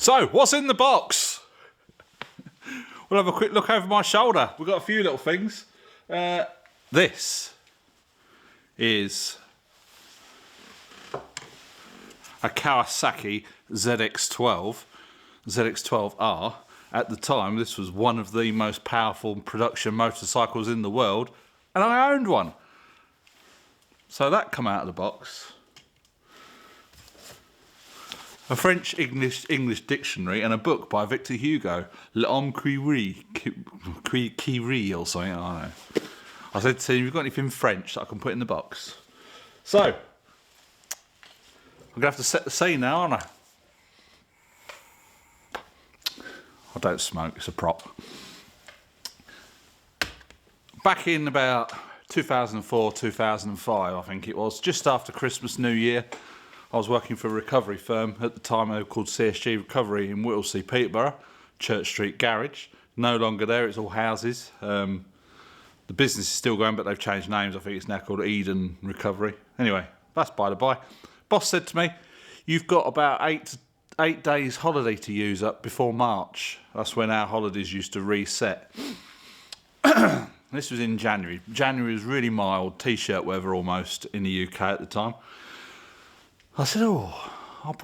So, what's in the box? We'll have a quick look over my shoulder. We've got a few little things. This is a Kawasaki ZX-12R. At the time, this was one of the most powerful production motorcycles in the world, and I owned one. So that come out of the box. A French English dictionary and a book by Victor Hugo, L'Homme qui rit or something, I don't know. I said to him, have you got anything French that I can put in the box? So, I'm going to have to set the scene now, aren't I? I don't smoke, it's a prop. Back in about 2004, 2005, I think it was, just after Christmas, New Year, I was working for a recovery firm. At the time, they were called CSG Recovery in Whittlesea, Peterborough, Church Street Garage. No longer there, it's all houses. The business is still going, but they've changed names. I think it's now called Eden Recovery. Anyway, that's by the by. Boss said to me, you've got about 8 days holiday to use up before March. That's when our holidays used to reset. This was in January. January was really mild, t-shirt weather almost in the UK at the time. I said, I'll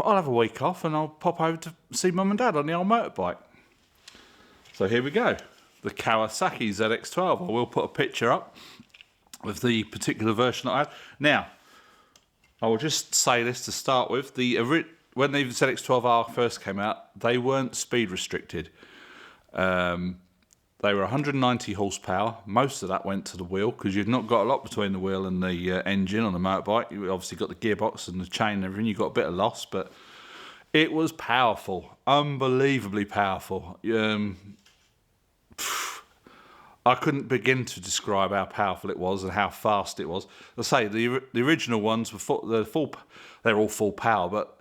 have a week off and I'll pop over to see Mum and Dad on the old motorbike. So here we go. The Kawasaki ZX-12. I will put a picture up of the particular version I had. Now, I will just say this to start with. When the ZX-12R first came out, they weren't speed restricted. They were 190 horsepower. Most of that went to the wheel because you've not got a lot between the wheel and the engine on the motorbike. You obviously got the gearbox and the chain and everything. You got a bit of loss, but it was powerful, unbelievably powerful. I couldn't begin to describe how powerful it was and how fast it was. I say the original ones were they're all full power, but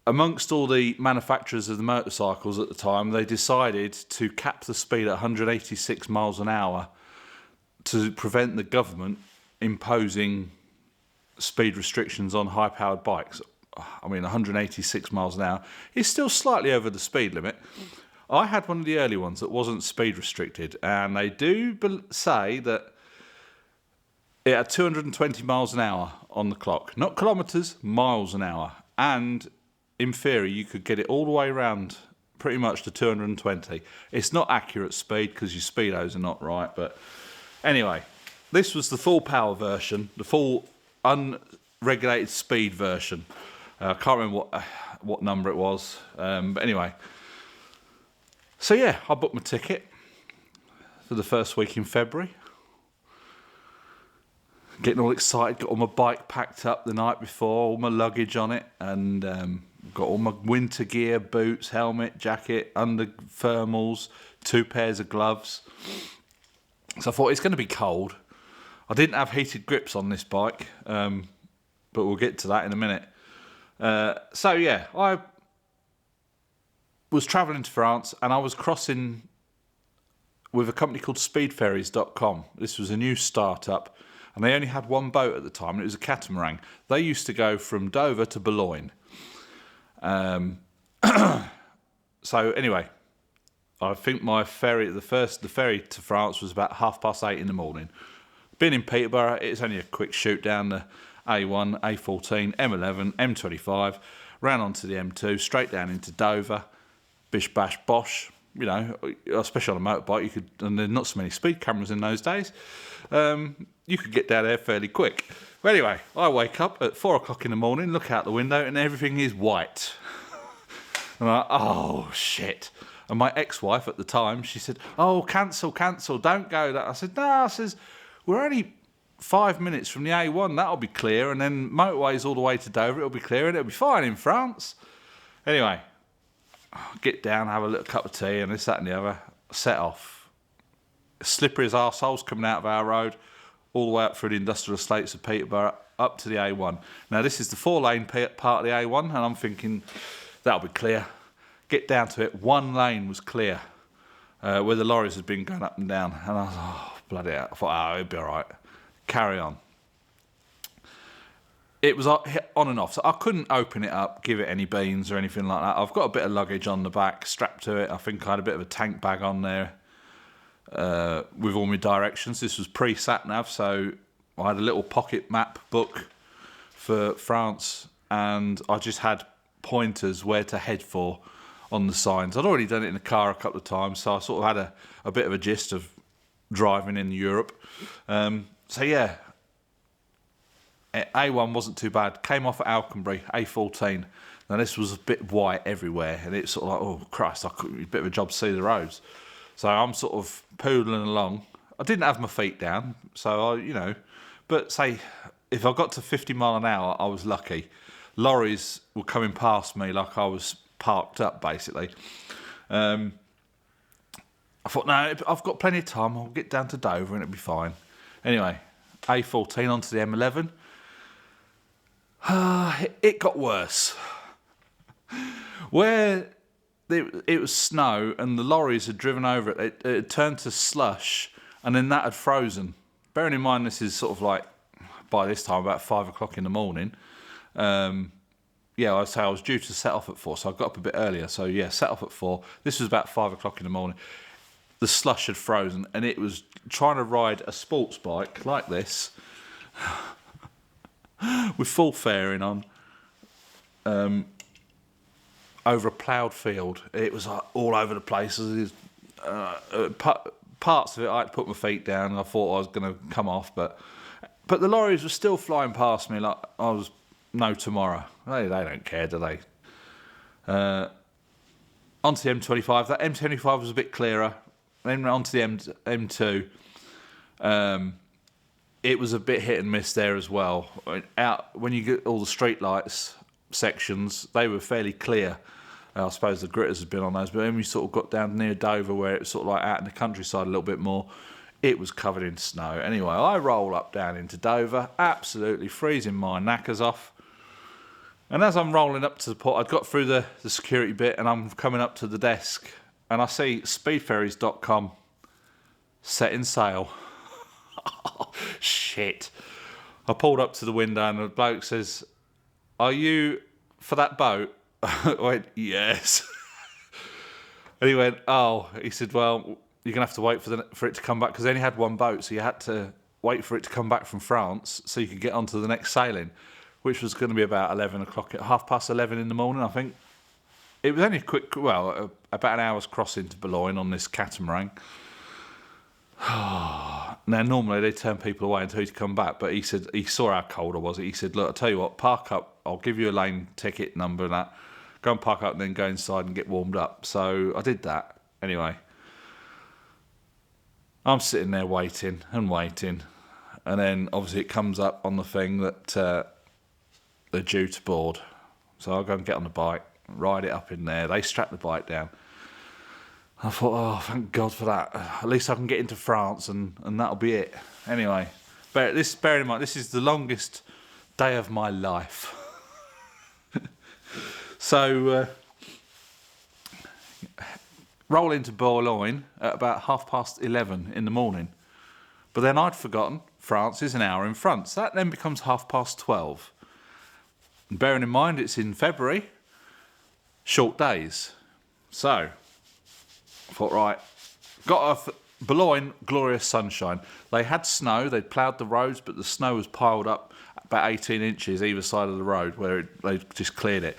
amongst all the manufacturers of the motorcycles at the time, they decided to cap the speed at 186 miles an hour to prevent the government imposing speed restrictions on high-powered bikes. I mean, 186 miles an hour is still slightly over the speed limit. I had one of the early ones that wasn't speed restricted, and they do say that it had 220 miles an hour on the clock. Not kilometres, miles an hour. And in theory, you could get it all the way around pretty much to 220. It's not accurate speed because your speedos are not right. But anyway, this was the full power version, the full unregulated speed version. I can't remember what number it was. But anyway. So yeah, I booked my ticket for the first week in February. Getting all excited, got all my bike packed up the night before, all my luggage on it, and got all my winter gear, boots, helmet, jacket, under thermals, 2 pairs of gloves. So I thought it's going to be cold. I didn't have heated grips on this bike, but we'll get to that in a minute. So yeah, I was travelling to France and I was crossing with a company called speedferries.com. This was a new startup. And they only had one boat at the time, and it was a catamaran. They used to go from Dover to Boulogne. So anyway, I think my ferry, the ferry to France was about 8:30 in the morning. Been in Peterborough, it's only a quick shoot down the A1, A14, M11, M25, round onto the M2, straight down into Dover, bish bash bosh. You know, especially on a motorbike, and there's not so many speed cameras in those days. You could get down there fairly quick. But anyway, I wake up at 4 o'clock in the morning, look out the window, and everything is white. I'm like, oh, shit. And my ex-wife at the time, she said, oh, cancel, don't go. I said, no, I says, we're only 5 minutes from the A1, that'll be clear, and then motorways all the way to Dover, it'll be clear, and it'll be fine in France. Anyway, get down, have a little cup of tea, and this, that, and the other, set off. Slippery as arseholes coming out of our road, all the way up through the industrial estates of Peterborough, up to the A1. Now, this is the 4-lane part of the A1, and I'm thinking, that'll be clear. Get down to it, 1 lane was clear, where the lorries had been going up and down. And I was, oh, bloody hell. I thought, oh, it'll be all right. Carry on. it was on and off. So I couldn't open it up, give it any beans or anything like that. I've got a bit of luggage on the back strapped to it. I think I had a bit of a tank bag on there with all my directions. This was pre-sat-nav, so I had a little pocket map book for France, and I just had pointers where to head for on the signs. I'd already done it in the car a couple of times, so I sort of had a bit of a gist of driving in Europe. So yeah, A1 wasn't too bad. Came off at Alconbury, A14. Now this was a bit white everywhere, and it's sort of like, oh Christ, a bit of a job to see the roads. So I'm sort of poodling along. I didn't have my feet down, so but say if I got to 50 mile an hour, I was lucky. Lorries were coming past me like I was parked up, basically. I thought, no, I've got plenty of time. I'll get down to Dover and it'll be fine. Anyway, A14 onto the M11. It got worse. Where it was snow and the lorries had driven over it, it had turned to slush, and then that had frozen. Bearing in mind this is sort of like, by this time, about 5 o'clock in the morning. I'd say I was due to set off at 4, so I got up a bit earlier. So yeah, set off at 4. This was about 5 o'clock in the morning. The slush had frozen, and it was trying to ride a sports bike like this with full fairing on over a ploughed field. It was like all over the place. Parts of it I had to put my feet down, and I thought I was going to come off, but the lorries were still flying past me like I was no tomorrow. They don't care, do they? Onto the M25. That M25 was a bit clearer. Then onto the M2. It was a bit hit and miss there as well. Out when you get all the street lights sections, they were fairly clear. I suppose the gritters had been on those, but then we sort of got down near Dover, where it was sort of like out in the countryside a little bit more. It was covered in snow. Anyway, I roll up down into Dover, absolutely freezing my knackers off. And as I'm rolling up to the port, I'd got through the security bit, and I'm coming up to the desk, and I see speedferries.com setting sail. Shit. I pulled up to the window, and the bloke says, "Are you for that boat?" I went, "Yes." And he went, "Oh," he said, "well, you're going to have to wait for it to come back," because they only had one boat, so you had to wait for it to come back from France so you could get onto the next sailing, which was going to be about 11 o'clock, at 11:30 in the morning, I think. It was only about an hour's crossing to Boulogne on this catamaran. Now, normally they turn people away until he'd come back, but he said he saw how cold I was. He said, "Look, I'll tell you what, park up. I'll give you a lane ticket number and that. Go and park up and then go inside and get warmed up." So I did that. Anyway, I'm sitting there waiting, and then obviously it comes up on the thing that they're due to board. So I'll go and get on the bike, ride it up in there. They strap the bike down. I thought, oh, thank God for that. At least I can get into France, and that'll be it. Anyway, bear in mind, this is the longest day of my life. So, roll into Boulogne at about 11:30 in the morning. But then I'd forgotten France is an hour in front. So that then becomes 12:30. And bearing in mind it's in February, short days. So, I thought, right, got off Boulogne, glorious sunshine. They had snow, they'd ploughed the roads, but the snow was piled up about 18 inches either side of the road where they just cleared it.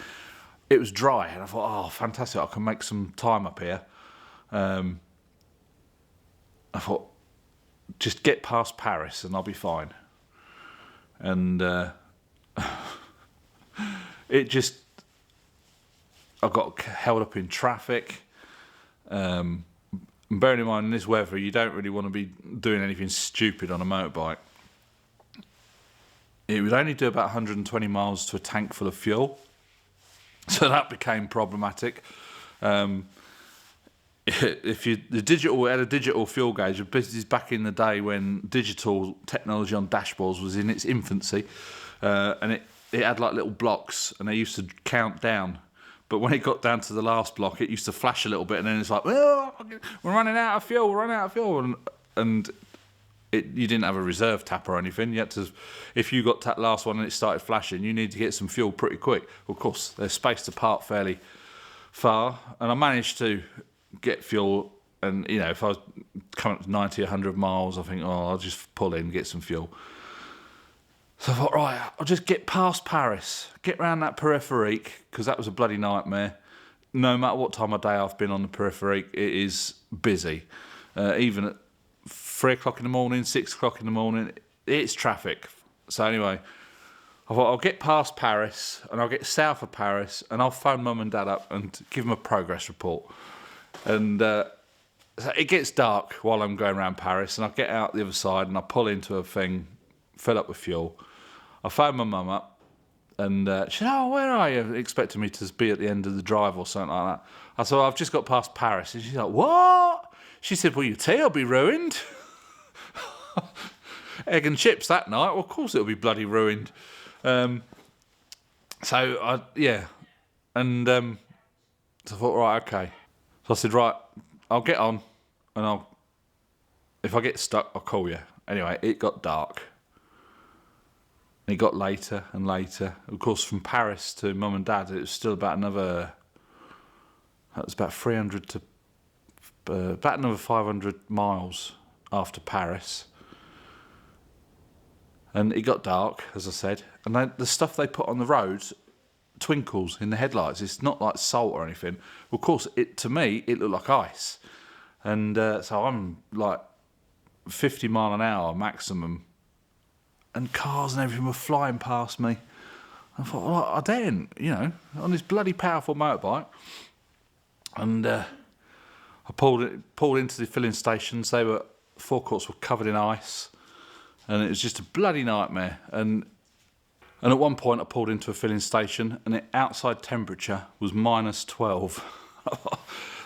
It was dry, and I thought, oh, fantastic, I can make some time up here. I thought, just get past Paris and I'll be fine. And I got held up in traffic. Bearing in mind, in this weather, you don't really want to be doing anything stupid on a motorbike. It would only do about 120 miles to a tank full of fuel. So that became problematic. If you had a digital fuel gauge, this is back in the day when digital technology on dashboards was in its infancy, and it had like little blocks, and they used to count down. But when it got down to the last block, it used to flash a little bit, and then it's like, oh, we're running out of fuel, and you didn't have a reserve tap or anything. You had to, if you got that last one and it started flashing, you need to get some fuel pretty quick. Of course, they're spaced apart fairly far, and I managed to get fuel. And you know, if I was coming up to 90, 100 miles, I think, oh, I'll just pull in and get some fuel. So I thought, right, I'll just get past Paris, get round that peripherique, because that was a bloody nightmare. No matter what time of day I've been on the peripherique, it is busy. Even at 3 o'clock in the morning, 6 o'clock in the morning, it's traffic. So anyway, I thought I'll get past Paris and I'll get south of Paris and I'll phone Mum and Dad up and give them a progress report. And so it gets dark while I'm going around Paris, and I get out the other side and I pull into a thing, fill up with fuel. I phone my mum up and she said, oh, where are you? Expecting me to be at the end of the drive or something like that. I said, I've just got past Paris. And she's like, what? She said, well, your tea will be ruined. Egg and chips that night. Well, of course it'll be bloody ruined. So I thought, right, okay. So I said, right, I'll get on, and if I get stuck, I'll call you. Anyway, it got dark. It got later and later. Of course, from Paris to Mum and Dad, it was still about another 300 to about another 500 miles after Paris. And it got dark, as I said, and the stuff they put on the roads twinkles in the headlights. It's not like salt or anything. Of course, to me, it looked like ice. And so I'm like 50 mile an hour maximum, and cars and everything were flying past me. I thought, well, I daren't, on this bloody powerful motorbike. And I pulled into the filling stations. Forecourts were covered in ice, and it was just a bloody nightmare. And at one point, I pulled into a filling station, and the outside temperature was -12.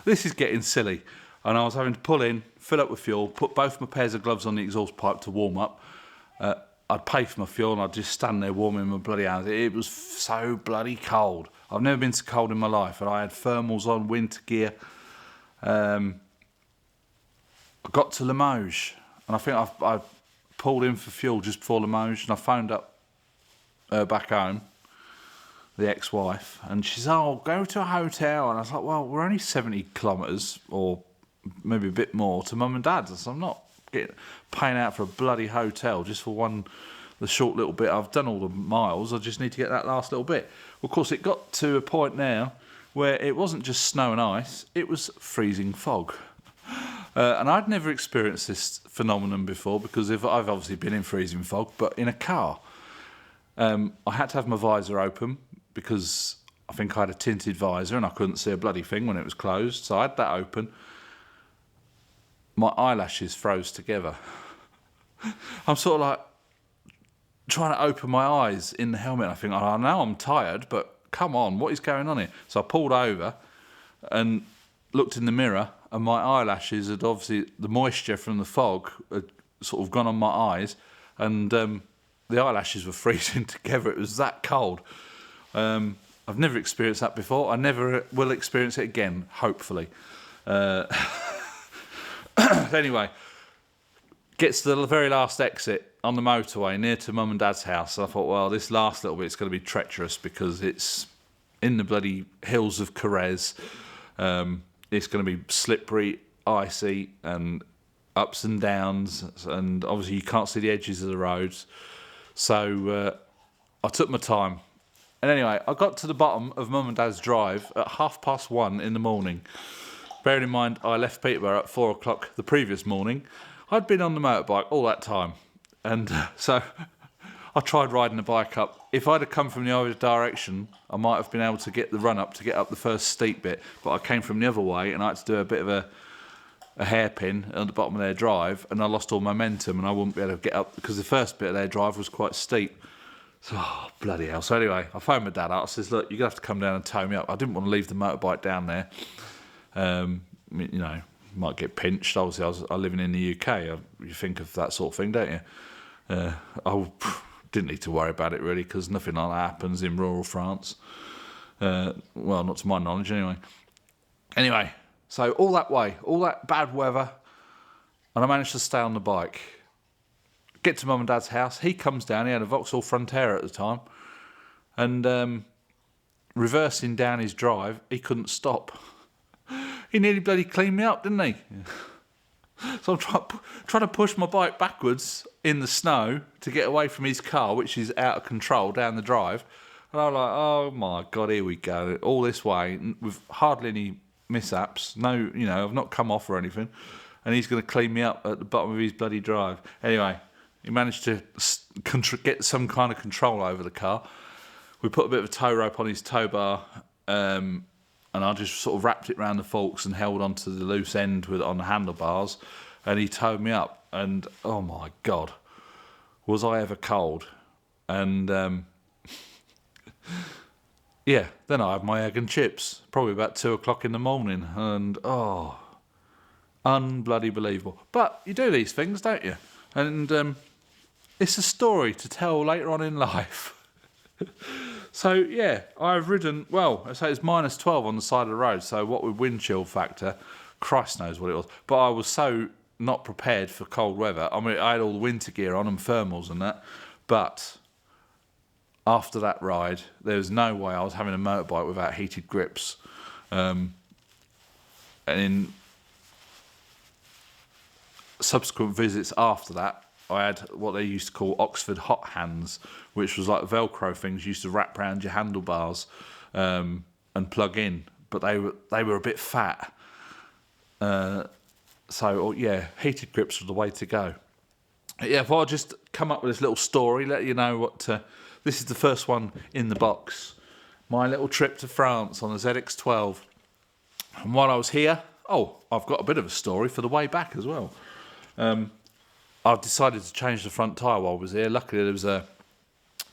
This is getting silly. And I was having to pull in, fill up with fuel, put both my pairs of gloves on the exhaust pipe to warm up. I'd pay for my fuel, and I'd just stand there warming my bloody hands. It was so bloody cold. I've never been so cold in my life, and I had thermals on, winter gear. I got to Limoges, and I think I pulled in for fuel just before Limoges, and I phoned up back home, the ex-wife, and she said, oh, go to a hotel. And I was like, well, we're only 70 kilometres, or maybe a bit more, to Mum and Dad's, so I'm not paying out for a bloody hotel just for the short little bit. I've done all the miles, I just need to get that last little bit. Of course, it got to a point now where it wasn't just snow and ice, it was freezing fog. And I'd never experienced this phenomenon before, because I've obviously been in freezing fog, but in a car. I had to have my visor open because I think I had a tinted visor and I couldn't see a bloody thing when it was closed, so I had that open. My eyelashes froze together. I'm sort of like trying to open my eyes in the helmet. I think, I know I'm tired, but come on, what is going on here? So I pulled over and looked in the mirror, and my eyelashes had obviously, the moisture from the fog had sort of gone on my eyes, and the eyelashes were freezing together. It was that cold. I've never experienced that before. I never will experience it again, hopefully. Anyway, gets to the very last exit on the motorway near to Mum and Dad's house. And I thought, well, this last little bit's going to be treacherous because it's in the bloody hills of Carrez. It's going to be slippery, icy, and ups and downs. And obviously you can't see the edges of the roads. So I took my time. And anyway, I got to the bottom of Mum and Dad's drive at 1:30 in the morning. Bearing in mind, I left Peterborough at 4 o'clock the previous morning. I'd been on the motorbike all that time. And so I tried riding the bike up. If I'd have come from the other direction, I might have been able to get the run up to get up the first steep bit. But I came from the other way, and I had to do a bit of a hairpin at the bottom of their drive, and I lost all momentum, and I wouldn't be able to get up because the first bit of their drive was quite steep. So, bloody hell. So anyway, I phoned my dad up. I says, look, you're going to have to come down and tow me up. I didn't want to leave the motorbike down there. Might get pinched. Obviously, I was living in the UK. You think of that sort of thing, don't you? I didn't need to worry about it, really, because nothing like that happens in rural France. Well, not to my knowledge, anyway. Anyway, so all that way, all that bad weather, and I managed to stay on the bike. Get to Mum and Dad's house. He comes down. He had a Vauxhall Frontera at the time. And reversing down his drive, he couldn't stop. He nearly bloody cleaned me up, didn't he? So I'm trying to push my bike backwards in the snow to get away from his car, which is out of control down the drive. And I'm like, oh my God, here we go. All this way with hardly any mishaps. No, I've not come off or anything. And he's going to clean me up at the bottom of his bloody drive. Anyway, he managed to get some kind of control over the car. We put a bit of a tow rope on his tow bar, and I just sort of wrapped it around the forks and held onto the loose end on the handlebars, and he towed me up. And oh my God, was I ever cold? And yeah, then I had my egg and chips, probably about 2 o'clock in the morning, and unbloody believable. But you do these things, don't you? And it's a story to tell later on in life. So yeah, I've ridden, well, I say it's -12 on the side of the road, so what with wind chill factor, Christ knows what it was. But I was so not prepared for cold weather. I mean, I had all the winter gear on and thermals and that, but after that ride, there was no way I was having a motorbike without heated grips. And in subsequent visits after that, I had what they used to call Oxford hot hands, which was like Velcro things you used to wrap around your handlebars and plug in, but they were a bit fat. So yeah, heated grips were the way to go. Yeah, if I just come up with this little story, let you know what. This is the first one in the box. My little trip to France on the ZX-12. And while I was here, I've got a bit of a story for the way back as well. I decided to change the front tyre while I was here. Luckily, there was a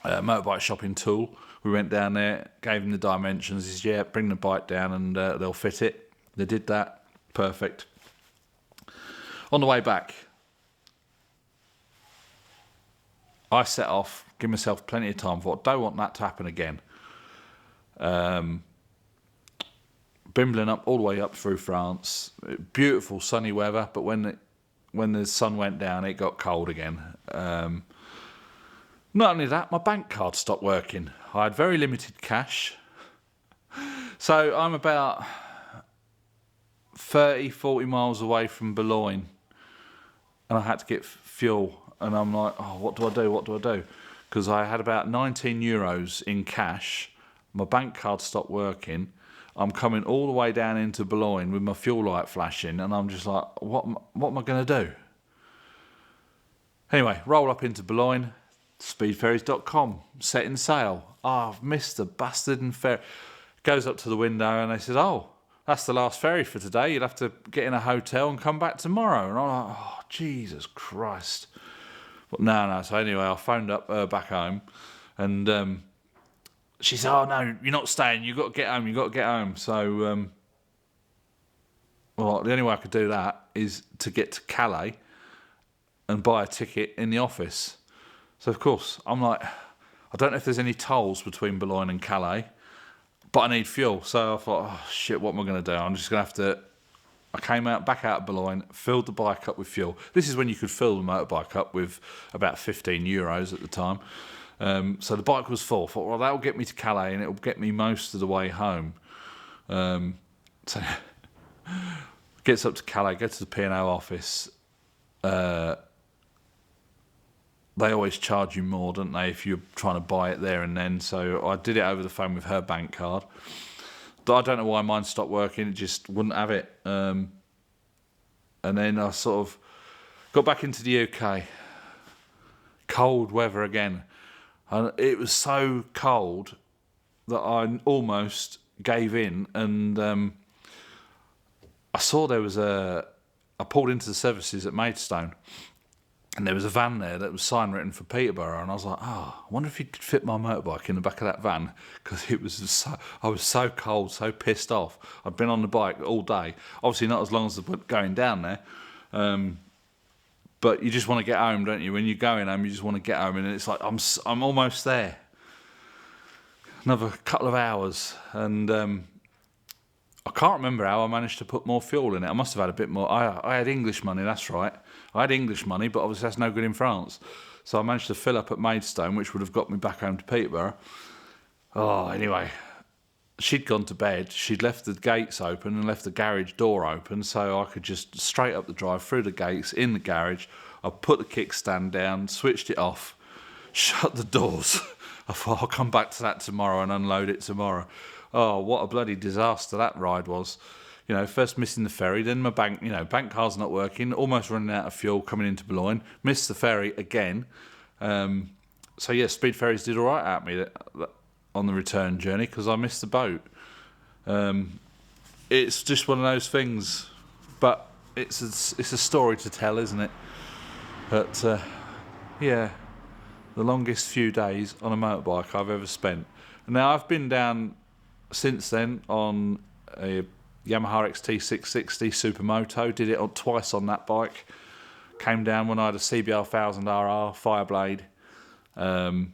motorbike shop in Toul. We went down there, gave them the dimensions. He said, yeah, bring the bike down and they'll fit it. They did that. Perfect. On the way back, I set off, give myself plenty of time for it. Don't want that to happen again. Bimbling up all the way up through France. Beautiful sunny weather, but when the sun went down, it got cold again. Not only that, my bank card stopped working. I had very limited cash. So I'm about 30, 40 miles away from Boulogne, and I had to get fuel. And I'm like, what do I do? Because I had about 19 euros in cash. My bank card stopped working. I'm coming all the way down into Boulogne with my fuel light flashing, and I'm just like, what am I going to do? Anyway, roll up into Boulogne, speedferries.com, setting sail. I've missed the bastard and ferry. Goes up to the window, and they said, that's the last ferry for today. You'll have to get in a hotel and come back tomorrow. And I'm like, Jesus Christ. But no. So anyway, I phoned up back home, and she said, no, you're not staying. You've got to get home. So, the only way I could do that is to get to Calais and buy a ticket in the office. So, of course, I'm like, I don't know if there's any tolls between Boulogne and Calais, but I need fuel. So I thought, shit, what am I going to do? I'm just going to have to... I came back out of Boulogne, filled the bike up with fuel. This is when you could fill the motorbike up with about 15 euros at the time. So the bike was full. I thought, that'll get me to Calais and it'll get me most of the way home. So gets up to Calais, go to the P&O office. They always charge you more, don't they, if you're trying to buy it there and then. So I did it over the phone with her bank card. I don't know why mine stopped working. It just wouldn't have it. And then I sort of got back into the UK. Cold weather again. And it was so cold that I almost gave in. And I saw there was I pulled into the services at Maidstone, and there was a van there that was sign written for Peterborough, and I was like, I wonder if you could fit my motorbike in the back of that van, because I was so cold, so pissed off. I'd been on the bike all day, obviously not as long as going down there, but you just want to get home, don't you? When you're going home, you just want to get home, and it's like, I'm almost there. Another couple of hours, and I can't remember how I managed to put more fuel in it. I must have had a bit more. I had English money, that's right. I had English money, but obviously that's no good in France. So I managed to fill up at Maidstone, which would have got me back home to Peterborough. Oh, anyway, she'd gone to bed. She'd left the gates open and left the garage door open, so I could just straight up the drive, through the gates, in the garage. I put the kickstand down, switched it off, shut the doors. I thought I'll come back to that tomorrow and unload it tomorrow. Oh, what a bloody disaster that ride was. You know, first missing the ferry, then my bank car's not working, almost running out of fuel coming into Boulogne, missed the ferry again. So yeah, speed ferries did all right at me on the return journey because I missed the boat. It's just one of those things, but it's a story to tell, isn't it? But yeah, the longest few days on a motorbike I've ever spent. Now I've been down since then on a Yamaha XT660 Supermoto. Did it twice on that bike. Came down when I had a CBR 1000RR Fireblade.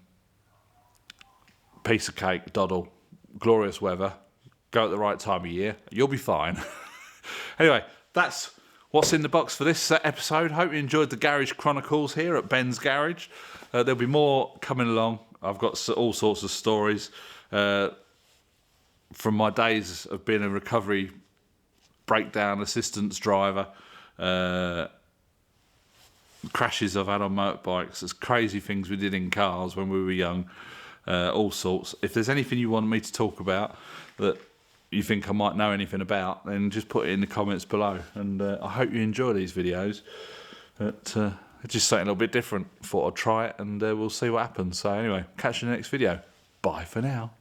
Piece of cake, doddle. Glorious weather. Go at the right time of year. You'll be fine. Anyway, that's what's in the box for this episode. Hope you enjoyed the Garage Chronicles here at Ben's Garage. There'll be more coming along. I've got all sorts of stories from my days of being a recovery breakdown assistance driver, crashes I've had on motorbikes, there's crazy things we did in cars when we were young, all sorts. If there's anything you want me to talk about that you think I might know anything about, then just put it in the comments below. And I hope you enjoy these videos. But it's just something a little bit different. Thought I'd try it and we'll see what happens. So anyway, catch you in the next video. Bye for now.